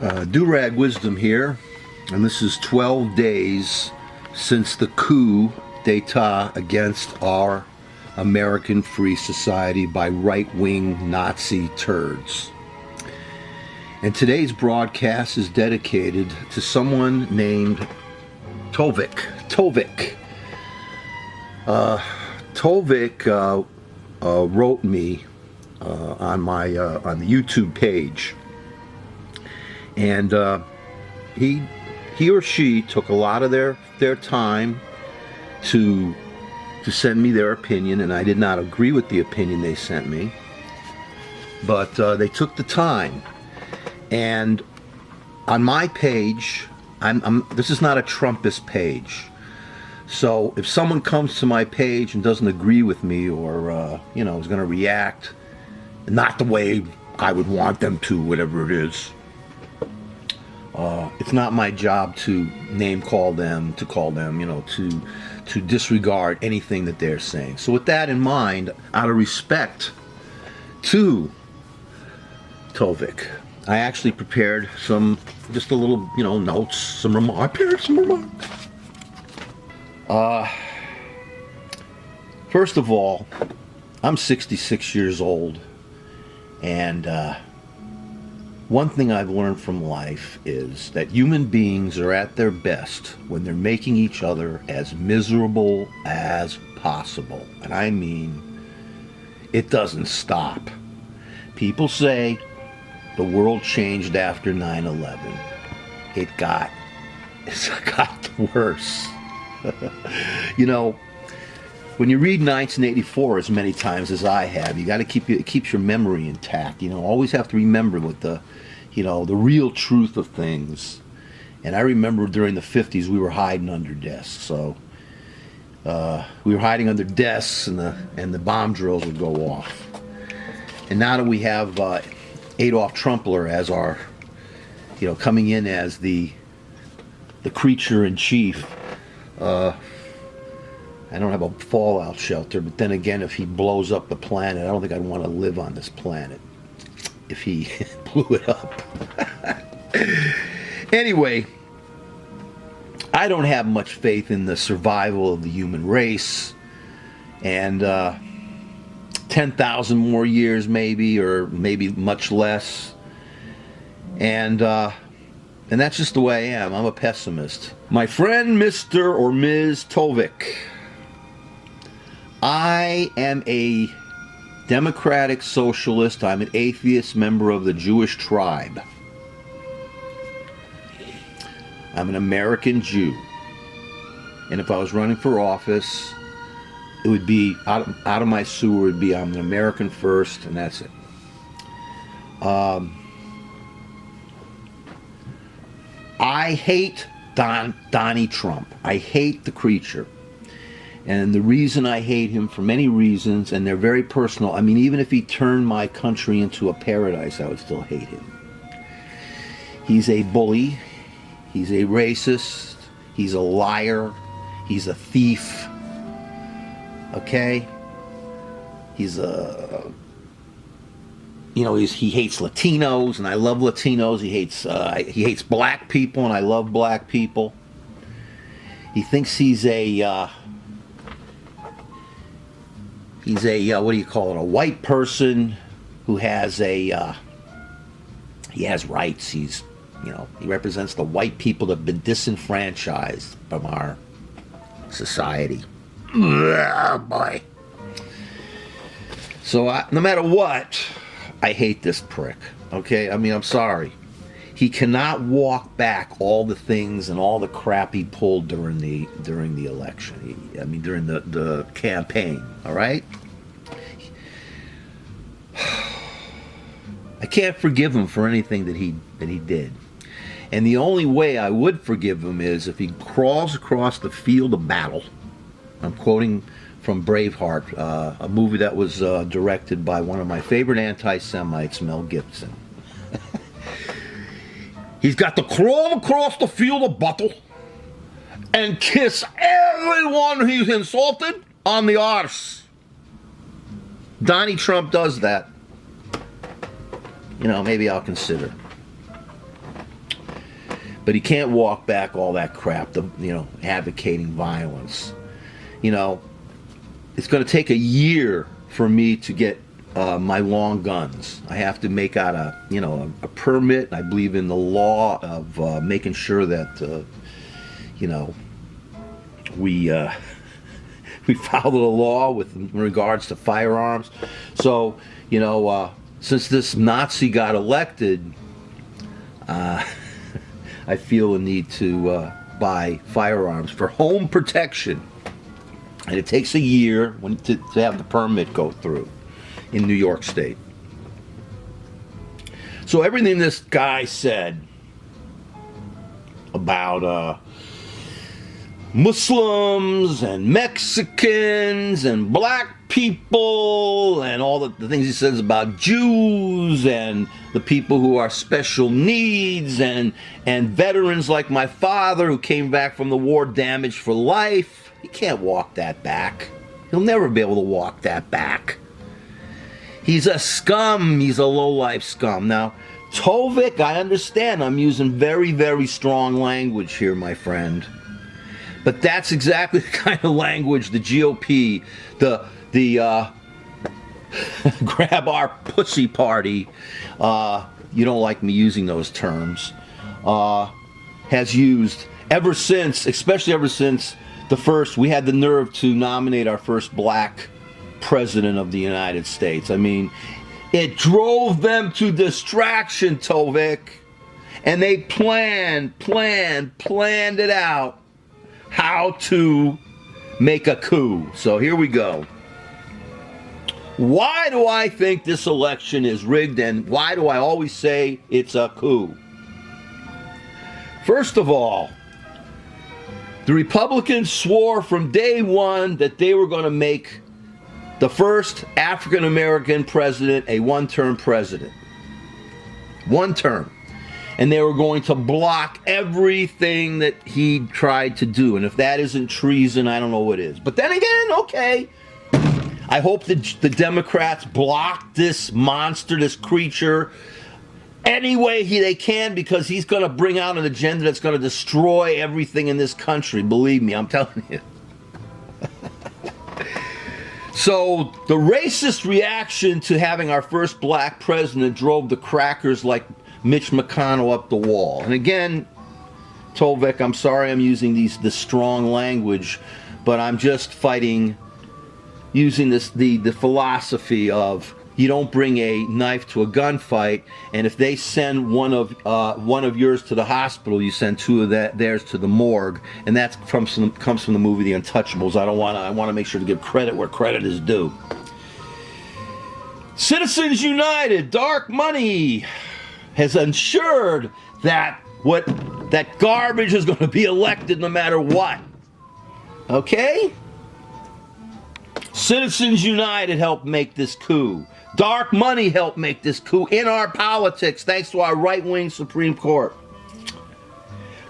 Do-Rag Wisdom here, and this is 12 days since the coup d'etat against our American free society by right-wing Nazi turds. And today's broadcast is dedicated to someone named Tovik. Tovik wrote me on the YouTube page, and he or she took a lot of their time to send me their opinion, and I did not agree with the opinion they sent me, but they took the time. And on my page, this is not a Trumpist page. So if someone comes to my page and doesn't agree with me, or is going to react not the way I would want them to, whatever it is, it's not my job to call them, to disregard anything that they're saying. So with that in mind, out of respect to Tovik, I actually prepared just a little, notes, some remarks. First of all, I'm 66 years old, and one thing I've learned from life is that human beings are at their best when they're making each other as miserable as possible. And I mean, it doesn't stop. People say the world changed after 9/11. It got worse. When you read 1984 as many times as I have, you got to it keeps your memory intact. Always have to remember what the real truth of things. And I remember during the 50s we were hiding under desks. So we were hiding under desks, and the bomb drills would go off. And now that we have Adolf Trumpler as our, coming in as the creature in chief, I don't have a fallout shelter, but then again, if he blows up the planet, I don't think I'd want to live on this planet if he blew it up. Anyway, I don't have much faith in the survival of the human race, and 10,000 more years maybe, or maybe much less, and that's just the way I am. I'm a pessimist. My friend Mr. or Ms. Tovik, I am a democratic socialist. I'm an atheist member of the Jewish tribe. I'm an American Jew. And if I was running for office, it would be, out of my sewer, would be I'm an American first, and that's it. I hate Donnie Trump. I hate the creature. And the reason I hate him, for many reasons, and they're very personal. I mean, even if he turned my country into a paradise, I would still hate him. He's a bully. He's a racist. He's a liar. He's a thief. Okay? He's he hates Latinos, and I love Latinos. He hates black people, and I love black people. He thinks he's a what do you call it? A white person who has he has rights. He represents the white people that have been disenfranchised from our society. Oh, boy. So no matter what, I hate this prick. Okay, I mean, I'm sorry. He cannot walk back all the things and all the crap he pulled during the election. During the campaign. All right. I can't forgive him for anything that he did. And the only way I would forgive him is if he crawls across the field of battle. I'm quoting from Braveheart, a movie that was directed by one of my favorite anti-Semites, Mel Gibson. He's got to crawl across the field of battle and kiss everyone he's insulted on the arse. Donnie Trump does that. Maybe I'll consider. But he can't walk back all that crap, advocating violence. It's going to take a year for me to get my long guns. I have to make out a permit. I believe in the law of making sure that we follow the law with regards to firearms. So since this Nazi got elected, I feel a need to buy firearms for home protection, and it takes a year to have the permit go through in New York State. So everything this guy said about Muslims and Mexicans and black people and all the things he says about Jews and the people who are special needs and veterans like my father who came back from the war damaged for life, he can't walk that back. He'll never be able to walk that back. He's a scum. He's a low-life scum. Now, Tovik, I understand I'm using very, very strong language here, my friend. But that's exactly the kind of language the GOP, the grab our pussy party, you don't like me using those terms, has used especially ever since we had the nerve to nominate our first black president of the United States. I mean, it drove them to distraction, Tovik. And they planned it out how to make a coup. So here we go. Why do I think this election is rigged, and why do I always say it's a coup? First of all, the Republicans swore from day one that they were going to make the first African-American president a one-term president. One term. And they were going to block everything that he tried to do. And if that isn't treason, I don't know what is. But then again, okay. I hope that the Democrats block this monster, this creature, any way they can, because he's going to bring out an agenda that's going to destroy everything in this country. Believe me, I'm telling you. So the racist reaction to having our first black president drove the crackers like Mitch McConnell up the wall. And again, Tovik, I'm sorry I'm using this strong language, but I'm just using the philosophy of you don't bring a knife to a gunfight, and if they send one of yours to the hospital, you send two of theirs to the morgue, and that comes from the movie The Untouchables. I want to make sure to give credit where credit is due. Citizens United, dark money, has ensured that garbage is going to be elected no matter what. Okay? Citizens United helped make this coup. Dark money helped make this coup in our politics, thanks to our right-wing Supreme Court.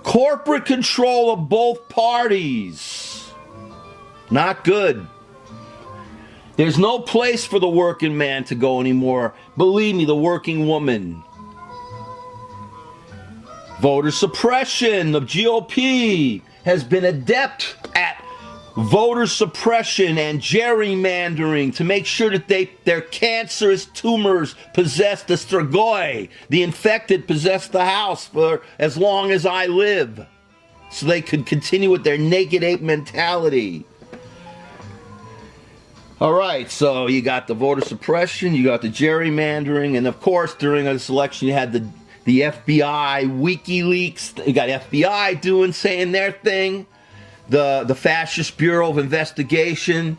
Corporate control of both parties. Not good. There's no place for the working man to go anymore. Believe me, the working woman. Voter suppression. The GOP has been adept at voter suppression and gerrymandering to make sure that their cancerous tumors possess the strigoi. The infected possess the house for as long as I live, so they could continue with their naked ape mentality. All right, so you got the voter suppression, you got the gerrymandering, and of course during this election you had the FBI, WikiLeaks. You got FBI saying their thing. The Fascist Bureau of Investigation,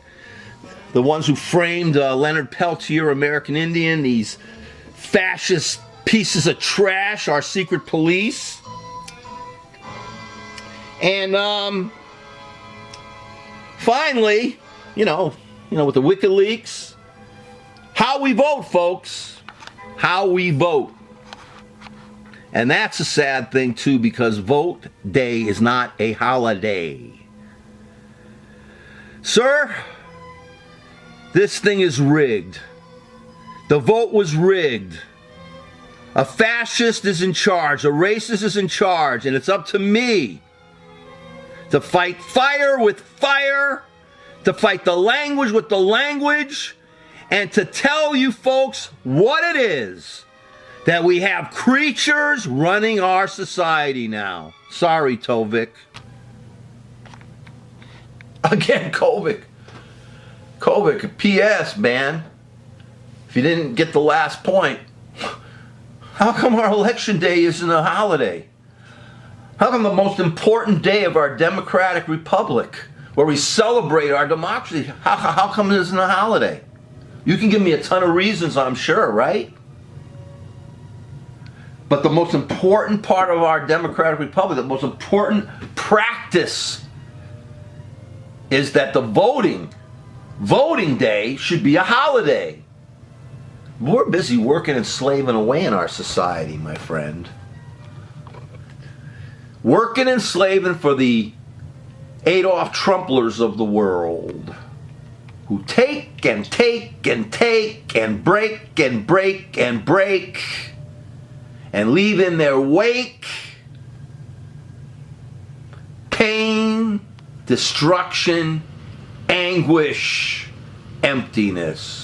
the ones who framed Leonard Peltier, American Indian, these fascist pieces of trash, our secret police. And finally, with the WikiLeaks, how we vote, folks. How we vote. And that's a sad thing, too, because vote day is not a holiday. Sir, this thing is rigged. The vote was rigged. A fascist is in charge, a racist is in charge, and it's up to me to fight fire with fire, to fight the language with the language, and to tell you folks what it is that we have creatures running our society now. Sorry, Tovik. Again, Kovic, P.S., man. If you didn't get the last point, how come our election day isn't a holiday? How come the most important day of our democratic republic, where we celebrate our democracy, how come it isn't a holiday? You can give me a ton of reasons, I'm sure, right? But the most important part of our democratic republic, the most important practice, is that the voting day should be a holiday. We're busy working and slaving away in our society, my friend. Working and slaving for the Adolf Trumplers of the world, who take and take and take and break and break and break and leave in their wake pain, destruction, anguish, emptiness.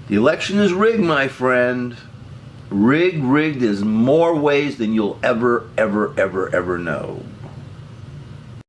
The election is rigged, my friend. Rigged in more ways than you'll ever know.